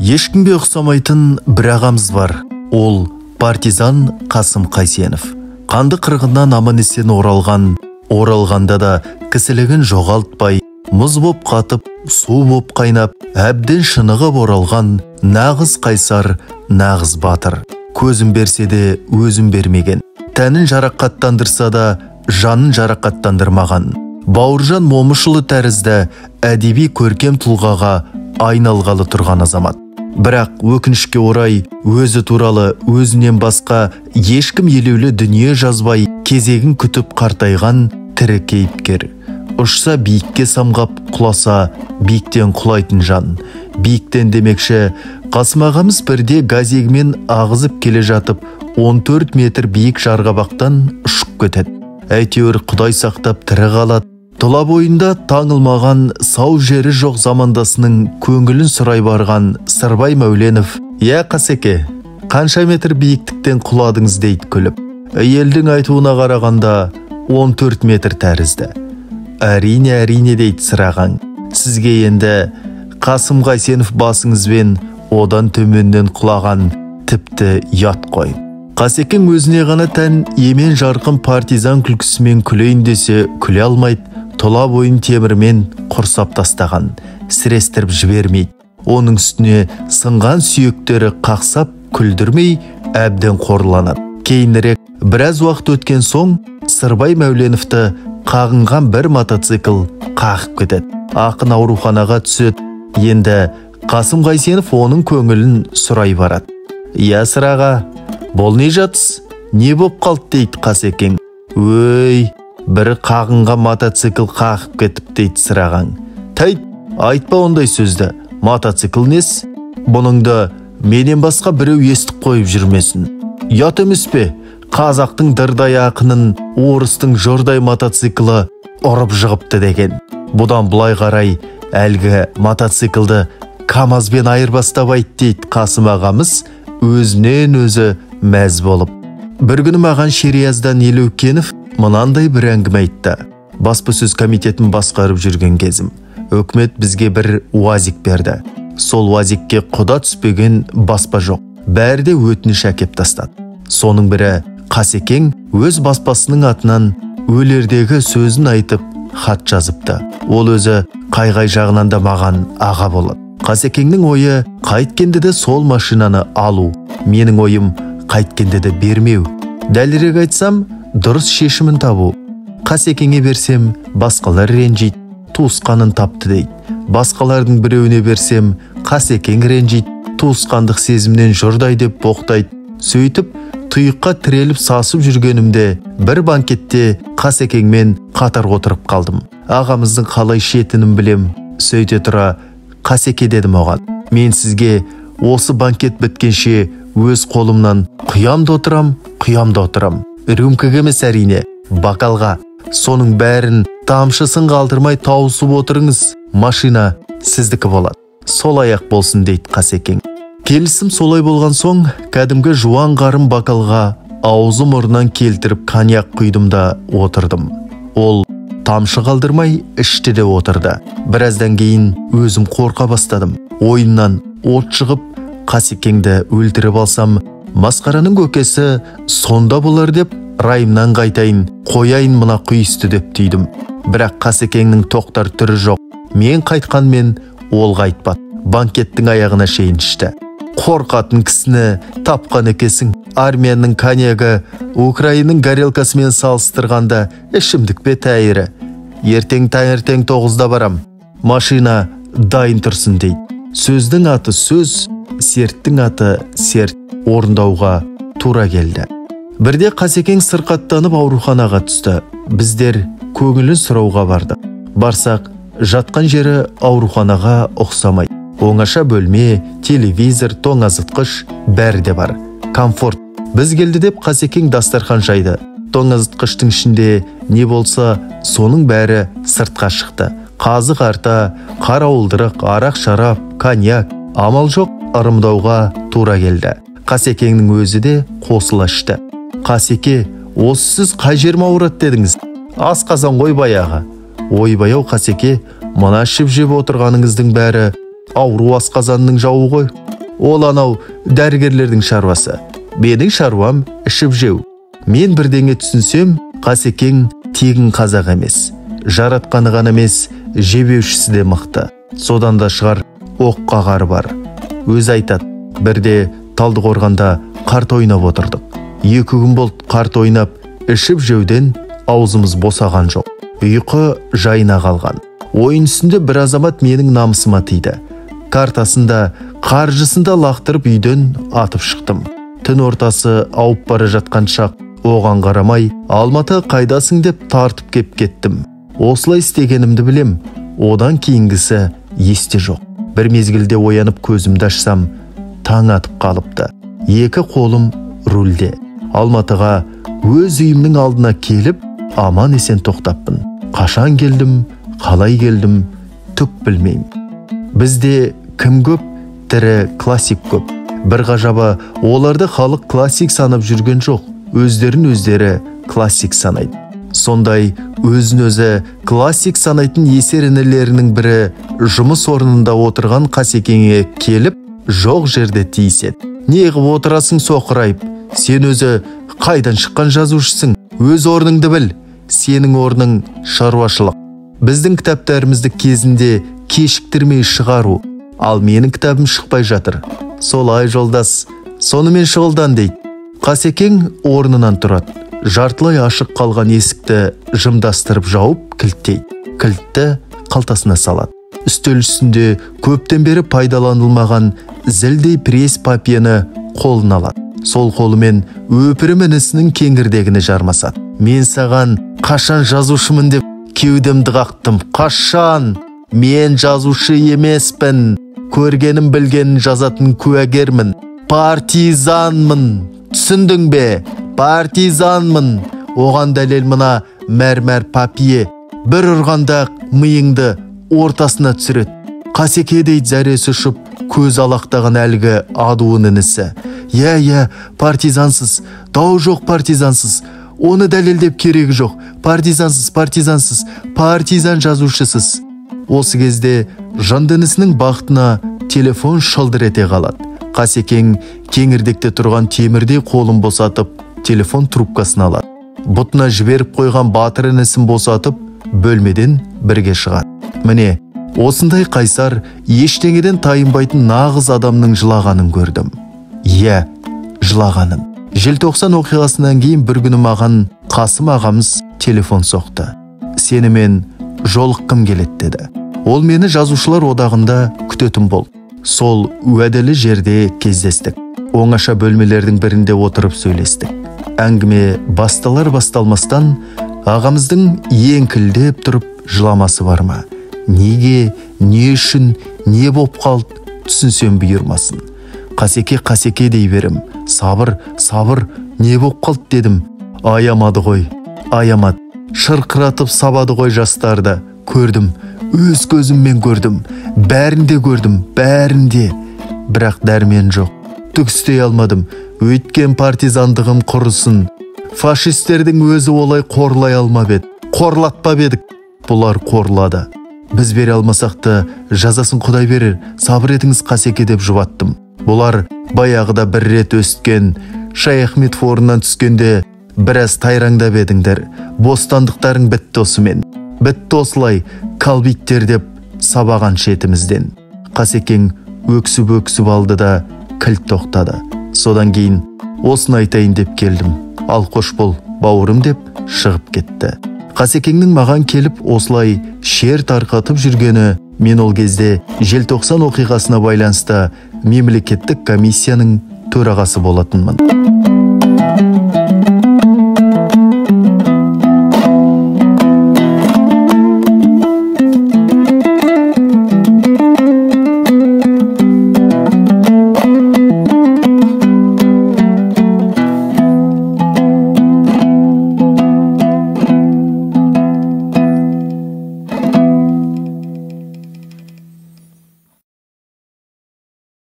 Ешкімге ұқсамайтын бір ағамыз бар. Ол партизан Қасым Қайсенов. Қанды қырғыннан аман-есен оралғанда да кісілігін жоғалтпай, мұз боп қатып, су боп қайнап, әбден шынығып оралған нағыз қайсар, нағыз батыр. Көзін берсе де өзін бермеген. Тәнін жарақаттандырса да жанын жарақаттандырмаған. Бауыржан Момышұлы тәрізді әдеби көркем тұлғаға айналғалы тұрған азамат. Бірақ өкінішке орай өзі туралы өзінен басқа ешкім елеулі дүние жазбай кезегін күтіп қартайған тірі кейіпкер. Ұшса биікке самғап, құласа биіктен құлайтын жан. Биіктен демекші, Қасым ағамыз бірде газегімен ағызып келе жатып 14 метр биік жарғабақтан ұшып кетеді. Әйтеуір Құдай сақтап тірі қалады. Тұла бойында таңылмаған сау жері жоқ замандасының көңілін сұрай барған Сырбай Мәуленов: «Я, Қасеке, қанша метр биіктіктен құладыңыз?» дейді күліп. Елдің айтуына қарағанда 14 метр тәрізді. Әрине дейді сырағаң. Сізге енді Қасым Қайсенов басыңызбен одан төменнен құлаған тіпті ят қой. Қасекең өзіне ғана тән емен жарқын партизан күлкісімен күлейін десе күле алмайды. Тұла бойын темірмен құрсап тастаған, сірестіріп жібермейді. Оның үстіне сынған сүйектері қақсап күлдірмей әбден қорланады. Кейінірек біраз уақыт өткен соң Сырбай Мәуленовті қағынған бір мотоцикл қағып кетеді. Ақын ауруханаға түседі. Енді Қасым Қайсенов оның көңілін сұрай барады. «Я, сыраға, бол не жатыс? Не боп қалды?» дейді Қасекең. «Өй, бір қағынған мотоцикл қағып кетіп» дейді сырағаң. «Тәйт, айтпа ондай сөзді. Мотоцикл нес? Бұныңды менен басқа біреу естіп қойып жүрмесін. Ят емес пе? Қазақтың дырдай ақынын орыстың жордай мотоциклі ұрып жығыпты» деген. Бұдан бұлай қарай әлгі мотоциклді КамАЗбен айырбастап айт дейді Қасым ағамыз өзінен өзі мәз болып. Бір күні маған Шерияздан Елеукенов мынандай бір әңгіме айтты. Баспасөз комитетін басқарып жүрген кезім. Өкімет бізге бір уазик берді. Сол уазикке құда түспеген баспа жоқ. Бәрі де өтініш әкеп тастады. Соның бірі Қасекең өз баспасының атынан өлердегі сөзін айтып хат жазыпты. Ол өзі қайғай жағынан да маған аға болады. Қасекеңнің ойы қайткенде де сол машинаны алу. Менің ойым қайткенде де бермеу. Дәлірек айтсам, дұрыс шешімін табу. Қасекеңе берсем, басқалар ренжиді, туысқанын тапты дейді. Басқалардың біреуіне берсем, Қасекең ренжиді, туысқандық сезімнен жұрдай деп боқтайды. Сөйтіп, тұйыққа тіреліп сасып жүргенімде бір банкетте Қасекеңмен қатар отырып қалдым. Ағамыздың қалай шетінін білем. Сөйте тұра, «Қасеке» дедім оған. «Мен сізге осы банкет біткенше өз қолымнан құямда отырам. Рюмкаға емес әрине, бокалға. Соның бәрін тамшысын қалдырмай тауысып отырыңыз. Машина сіздікі болады. Сол аяқ болсын» дейді Қасекең. Келісім солай болған соң, кәдімгі жуан қарым бокалға аузы мұрнынан келтіріп коньяк құйдым да отырдым. Ол тамшы қалдырмай ішті де отырды. Біраздан кейін өзім қорқа бастадым. Ойыннан от шығып, Қасекеңді өлтіріп алсам, масқараның көкесі сонда болар деп, райымнан қайтайын, қояйын мына құйысты деп түйдім. Бірақ Қасекеңнің тоқтар түрі жоқ. Мен қайтқанмен ол қайтпады. Банкеттің аяғына шейін ішті. Қорқатын кісіні тапқан екесің. Армияның коньягі Украинаның горелкасымен салыстырғанда ішімдік пе тәйірі. Ертең таңертең 9-да барам. Машина дайын тұрсын дейді. Сөздің аты сөз, серттің аты серт. Орындауға тура келді. Бірде Қасекең сырқаттанып ауруханаға түсті. Біздер көңілін сұрауға бардық. Барсақ, жатқан жері ауруханаға ұқсамайды. Оңаша бөлме, телевизор, тоңазытқыш бәрі де бар. Комфорт. Біз келді деп Қасекең дастархан жайды. Тоңазытқыштың ішінде не болса, соның бәрі сыртқа шықты. Қазы қарта, қарауылдырық, арақ шарап, коньяк. Амал жоқ, ырымдауға тура келді. Қасекеңнің өзі де қосыла ішті. «Қасеке, осы сіз қай жерім ауырады дедіңіз?» «Асқазан ғой баяғы». «Ойбай-ау Қасеке, мына ішіп жеп отырғаныңыздың бәрі ауру асқазанның жауы ғой». Ол анау дәрігерлердің шаруасы. Менің шаруам ішіп жеу. Мен бірдеңе түсінсем, Қасекең тегін қазақ емес. Жаратқаны ғана емес, жебеушісі де мықты. Содан да шығар оққа қары бар. Өзі айтады, бірде Талдықорғанда қарт ойнап отырдық. 2 күн болды қарт ойнап, ішіп жеуден аузымыз босаған жоқ. Ұйқы жайына қалған. Ойын үстінде бір азамат менің намысыма тиді. Картасында, қаржысында лақтырып үйден атып шықтым. Түн ортасы ауып бара жатқан шақ, оған қарамай, Алматы қайдасың деп тартып кеттім. Осылай істегенімді білем. Одан кейінгісі есте жоқ. Бір мезгілде оянып көзімді ашсам, таң атып қалыпты. 2 қолым рульде. Алматыға өз үйімнің алдына келіп, аман есен тоқтаппын. Қашан келдім, қалай келдім, түк білмеймін. Бізде кім көп, тірі классик көп. Бір ғажабы, оларды халық классик санап жүрген жоқ. Өздерін өздері классик санайды. Сондай өзін-өзі классик санайтын есерінілерінің бірі жұмыс орнында отырған Қасекеңе келіп, жоқ жерде тиіседі. Неғып отырасың соқырайып? Сен өзі қайдан шыққан жазушысың? Өз орныңды біл. Сенің орның шаруашылық. Біздің кітаптарымызды кезінде кешіктірмей шығару. Ал менің кітабым шықпай жатыр. Солай жолдас, сонымен шұғылдан дейді. Қасекең орнынан тұрады. Жартылай ашық қалған есікті жымдастырып жауып кілттейді. Кілтті қалтасына салады. Үстел үстінде көптен бері пайдаланылмаған зілдей пресс папиені қолына алады. Сол қолымен өпірім інісінің кеңірдегіне жармасады. Мен саған қашан жазушымын деп кеудемді қақтым. Қашан? Мен жазушы емеспін. Көргенім білгенін жазатын куәгермін. Партизанмын. Түсіндің бе? Партизанмын. Оған дәлел мына мәрмәр папие. Бір ұрғанда миыңды ортасына түсіреді. Қасеке дейді зәресі ұшып, көз алақтаған әлгі адуын інісі. Иә, партизансыз. Дау жоқ партизансыз. Оны дәлелдеп керегі жоқ. Партизансыз. Партизан жазушысыз. Осы кезде жандынысының бақытына телефон шылдыр ете қалады. Қасекең кеңірдекте тұрған темірдей қолын босатып, телефон трубкасын алады. Бұтына жіберіп қойған батыр інісін босатып, бөлмеден бірге шығады. Міне, осындай қайсар, ештеңеден тайынбайтын нағыз адамның жылағанын көрдім. Иә, жылағанын. Желтоқсан оқиғасынан кейін бір күні маған Қасым ағамыз телефон соқты. Сенімен жолыққым келеді деді. Ол мені жазушылар одағында күтетін болды. Сол уәделі жерде кездестік. Оңаша бөлмелердің бірінде отырып сөйлестік. Әңгіме басталар-басталмастан ағамыздың еңкілдеп тұрып жыламасы бар ма? Неге, не үшін, не боп қалды, түсінсем бұйырмасын. Қасеке дей берім. Сабыр, не боп қалды дедім. Аямады ғой, аямады. Шырқыратып сабады ғой жастарды. Көрдім, өз көзіммен көрдім. Бәрінде көрдім, бәрінде. Бірақ дәрмен жоқ. Түк істей алмадым. Өйткен партизандығым құрысын. Фашистердің өзі олай қорлай алмап еді. Қорлатпап едік. Бұлар қорлады. Біз бере алмасақты жазасын Құдай берер. Сабыр етіңіз Қасеке деп жұбаттым. Бұлар баяғыда бір рет өсткен, Шайахмет орнынан түскенде біраз тайраңдап едіңдер. Бостандықтарың бітті осымен. Бітті осылай, калбиттер деп сабаған шетімізден. Қасекең өксіп алды да кілт тоқтады. Содан кейін осыны айтайын деп келдім. Ал қош бол, бауырым деп шығып кетті. Қасекеңнің маған келіп осылай шер тарқатып жүргені, мен ол кезде желтоқсан оқиғасына байланысты мемлекеттік комиссияның төрағасы болатынмын.